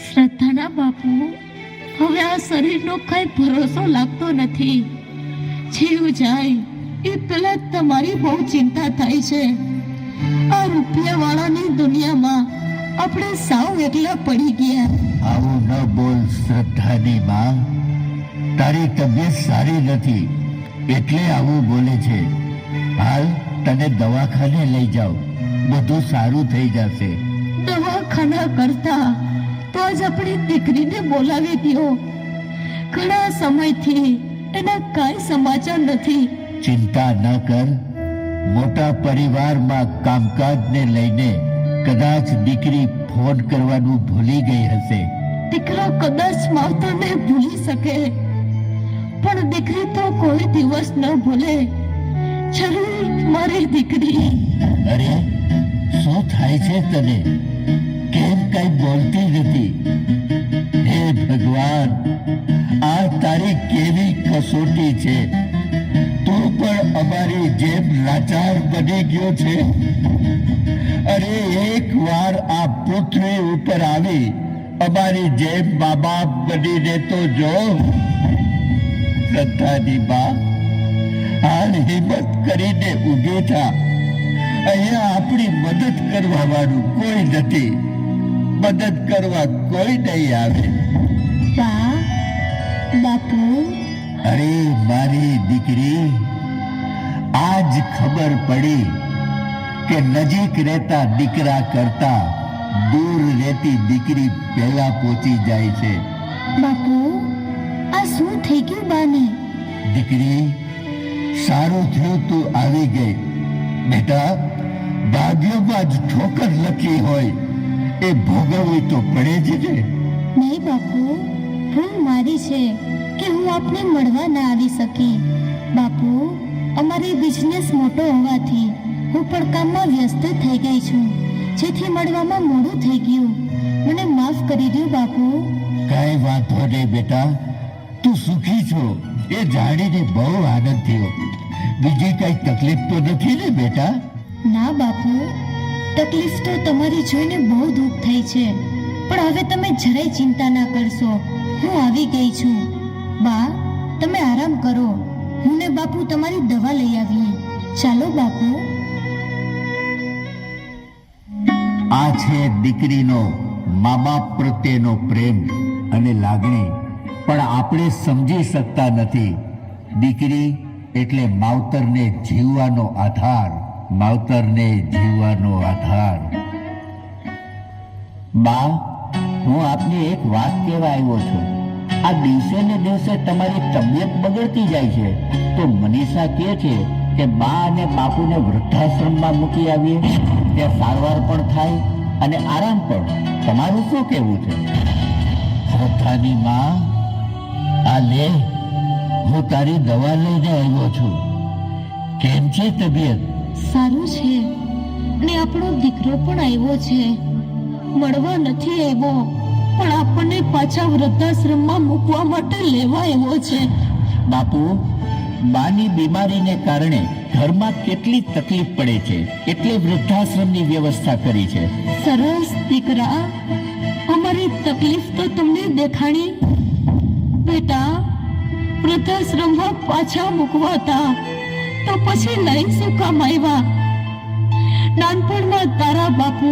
શ્રદ્ધાના બાપુ, હવે આ શરીરનો કઈ ભરોસો લાગતો નથી. જીવ જાય એ પેલા તમારી બહુ ચિંતા થાય છે. આ રૂપિયાવાળાની દુનિયામાં આપણે સાવ એકલા પડી ગયા. આવું ન બોલ શ્રદ્ધાની માં. તારી તબિયત સારી નથી એટલે આવું બોલે છે. હાલ તને દવાખાને લઈ જાઓ, બધું સારું થઈ જશે. દવાખાના કરતા તો જ આપણી દીકરીને બોલાવી દો. ઘણા સમયથી એના કાંઈ સમાચાર નથી. ચિંતા ન કર. મોટા પરિવારમાં કામકાજને લઈને કદાચ દીકરી ફોન કરવાનું ભૂલી ગઈ હશે. દીકરો કદાચ માવતરને ભૂલી શકે, પણ દીકરી તો કોઈ દિવસ ન ભૂલે. જરૂર મારી દીકરી. અરે શું થાય છે તને? કેમ કઈ બોલતી નથી? હે ભગવાન, આ તારી કેવી કસોટી છે. તું પણ અમારી જેમ લાચાર બની ગયો છે. અરે એક વાર આ પૃથ્વી ઉપર આવી અમારી જેમ મા બાપ બનીને તો જો. શ્રદ્ધાની બા, હાલ હિંમત કરીને ઊભી થા. અહીંયા આપણી મદદ કરવા વાળું કોઈ નથી. મદદ કરવા કોઈ નહીં આવે. બા, બાપુ. અરે મારી દીકરી, આજ ખબર પડી કે નજીક રહેતા દીકરા કરતા દૂર રહેતી દીકરી પહેલા પહોંચી જાય છે. બાપુ, આ શું થઈ ગયું બાને? દીકરી, સારું થયું તું આવી ગઈ. બેટા, ભાગ્યમાં જ ઠોકર લખી હોય એ ભોગવવી તો પડે જ ને. નહીં બાપુ, ભૂલ મારી છે કે હું આપને મળવા ના આવી શકી. બાપુ, અમારી બિઝનેસ મોટો હોવાથી હું પણ કામમાં વ્યસ્ત થઈ ગઈ છું, જેથી મળવામાં મોડું થઈ ગયું. મને માફ કરી દો બાપુ. કાંઈ વાંધો નહીં બેટા, તું સુખી છો એ જાણીને બહુ આનંદ થયો. બીજી કઈ તકલીફ તો નથી ને બેટા? ના બાપુ, તકલીફ તો તમારી જોઈને બહુ દુઃખ થઈ છે, પણ હવે તમે જરાય ચિંતા ના કરશો. હું આવી ગઈ છું. બા, તમે આરામ કરો. હું ને બાપુ તમારી દવા લઈ આવીએ. ચાલો બાપુ. આ છે દીકરીનો મા બાપ પ્રત્યેનો પ્રેમ અને લાગણી, પણ આપણે સમજી શકતા નથી. દીકરી એટલે માવતરને જીવવાનો આધાર. માવતરને જીવવાનો આધાર. બા, હું આપને એક વાત કહેવા આવ્યો છું. આ દિવસે ને દિવસે તમારી તબિયત બગડતી જાય છે, તો મનીષા કહે છે કે બા અને બાપુને વૃદ્ધાશ્રમમાં મૂકી આવીએ. ત્યાં સારવાર પણ થાય અને આરામ પણ. તમારું શું કહેવું છે? શ્રદ્ધાની માં, આ લે, હું તારી દવા લઈને આવ્યો છું. કેમ છે તબિયત? સારું છે, ને આપણો દીકરો પણ આવ્યો છે. મળવા નથી આવ્યો, પણ આપણને પાછા વૃદ્ધાશ્રમમાં મૂકવા માટે લેવા આવ્યો છે. બાપુ, બાની બીમારીને કારણે ઘરમાં કેટલી તકલીફ પડે છે, એટલે વૃદ્ધાશ્રમની વ્યવસ્થા કરી છે. સરસ દીકરા, અમારી તકલીફ તો તમને દેખાણી. બેટા, વૃદ્ધાશ્રમમાં પાછા મૂકવાતા તો પછી લઈ શું કામ આવ્યા? નાનપણમાં તારા બાપુ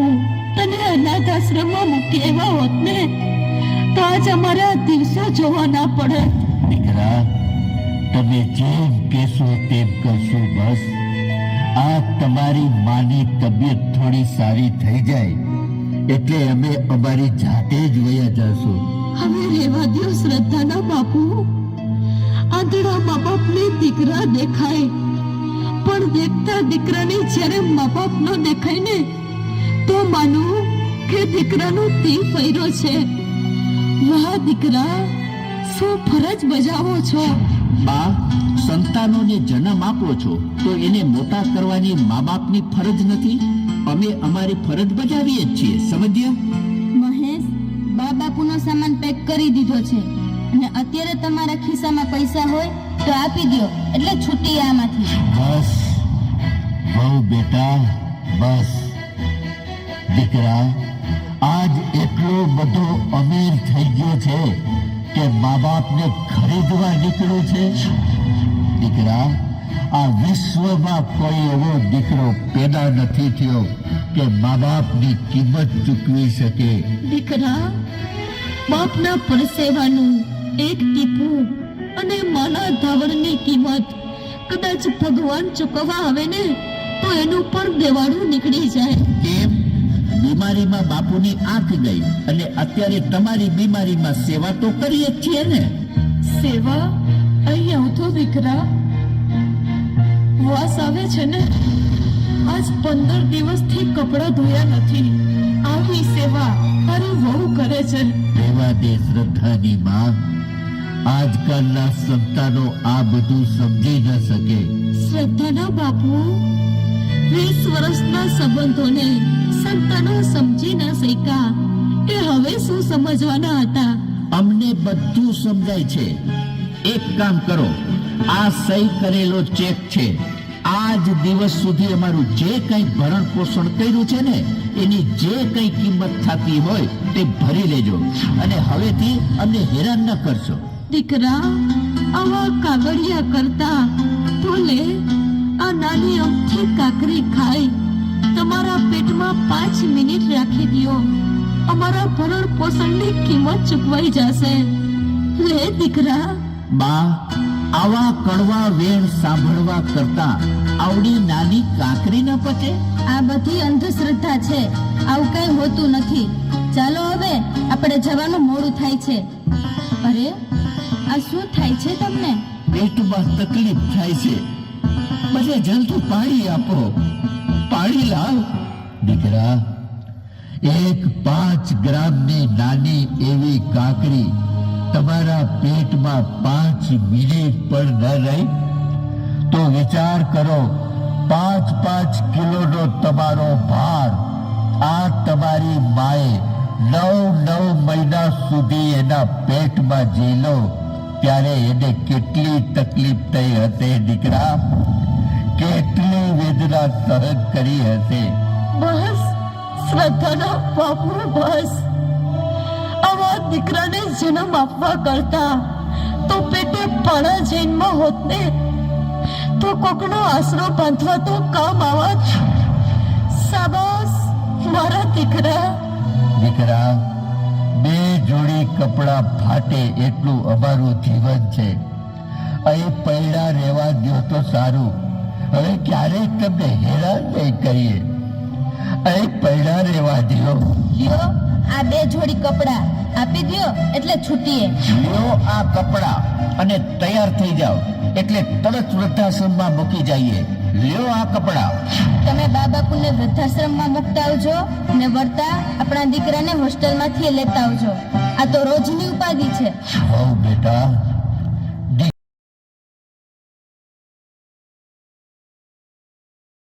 તને અનાથ આશ્રમમાં મૂકી આવ્યા હોત ને, તો આજ અમારા દિવસો જોવા ના પડે. દીકરા, તમે જેમ કહેશો તેમ કરશું. બસ આ તમારી માની તબિયત થોડી સારી થઈ જાય એટલે અમે અમારી જાતે જ વયા જશું. હવે રહેવા દો શ્રદ્ધાના બાપુ. આંધળા મા બાપને દીકરા દેખાય, પણ દેખતા દીકરાને જ્યારે મા બાપ ન દેખાય ને, તો માનું કે દીકરાનો તી ફર્યો છે. વાહ દીકરા, શું ફરજ બજાવો છો? બા, સંતાનોને જન્મ આપો છો તો એને મોટા કરવાની મા બાપની ફરજ નથી? અમે અમારી ફરજ બજાવીએ જ છીએ, સમજ્યા? મહેશ, બા બાપુનો સામાન પેક કરી દીધો છે, અને અત્યારે તમારા ખિસ્સામાં પૈસા હોય તો આપી દ્યો એટલે છૂટી આમાંથી. બસ બહુ બેટા, બસ. દીકરા આજ એટલો બધો અમીર થઈ ગયો છે કે મા બાપને ખરીદવા નીકળ્યો છે. દીકરા આ વિશ્વમાં કોઈ એવો દીકરો પેદા નથી થયો કે મા બાપની કિંમત ચૂકવી શકે. દીકરા, બાપના પરસેવાનું એક ટીપું અને માના ધાવણની કિંમત કદાચ ભગવાન ચૂકવવા આવે ને તો એનું પણ દેવાળું નીકળી જાય. કેમ? બીમારીમાં બાપુની આંખ ગઈ અને અત્યારે તમારી બીમારીમાં સેવા તો કરીએ જ છીએ ને. સેવા? અહીં આવતો દીકરા, વાસ આવે છે ને? આજ 15 દિવસથી કપડાં ધોયા નથી. આવી સેવા તારી વહુ કરે છે. રહેવા દે શ્રદ્ધાની માં. આજકાલના સંતાનો આ બધું સમજી ન શકે. શ્રદ્ધાના બાપુ 20 વર્ષના સંબંધોને સંતાનો સમજી ન શક્યા એ હવે શું સમજવાના હતા? અમને બધું સમજાય છે. એક કામ કરો, આ સહી કરેલો ચેક છે. આજ દિવસ સુધી અમારું જે કંઈ ભરણ પોષણ કર્યું છે ને એની જે કંઈ કિંમત થતી હોય તે ભરી લેજો અને હવેથી અમને હેરાન ન કરશો. દીકરા, આવા કાગળિયા કરતા તો લે આ નાની અમથી કાકરી ખાઈ તમારા પેટમાં 5 મિનિટ રાખી દ્યો. અમારા ભરણ પોષણની કિંમત ચૂકવાઈ જશે. લે દીકરા. બા, આવા કડવા વેણ સાંભળવા કરતા આવડી નાની કાકરી ન પચે? આ બધી અંધશ્રદ્ધા છે, આવું કઈ હોતું નથી. ચાલો હવે આપણે જવાનું મોડું થાય છે. અરે આ શું થાય છે તમને? પેટમાં તકલીફ થાય છે. મને જલ્દી પાણી આપો. પાણી લાવ. દીકરા, એક 5 ગ્રામની નાની એવી કાકરી તમારા પેટમાં 5 મિનિટ પણ ન રહી તો વિચાર કરો. 5 કિલોનો તમારો ભાર આ તમારી માએ 9 મહિના સુધી એના પેટમાં ઝીલો ત્યારે એને કેટલી તકલીફ થઈ હશે દીકરા, કેટલી વેદના સહન કરી હશે. બસ શ્રદ્ધાના બાપુ, બસ. આવા દીકરાને જન્મ આપવા કરતા તો પેટે પાણા જૈનમાં હોત ને તો કોકનો આશરો બાંધવા તો કામ આવત. શાબાશ મારા દીકરા. દીકરા, 2 જોડી કપડા ફાટે એટલું અમારું જીવન છે. અહીં પૈડા રહેવા દો તો સારું. હવે ક્યારેક તમને હેરાન નહીં કરીએ. અહીં પૈડા રહેવા દો. લ્યો આ 2 જોડી કપડા આપી દ્યો એટલે છૂટીએ. લ્યો આ કપડા અને તૈયાર થઈ જાઓ એટલે તરત વૃદ્ધાશ્રમમાં મૂકી જઈએ. લ્યો આ કપડા. તમે બા બાપુને વૃદ્ધાશ્રમમાં મૂકતા આવજો ને વળતા આપણા દીકરાને હોસ્ટેલમાંથી લેતા આવજો. આ તો રોજની ઉપાધિ છે. હઉ બેટા,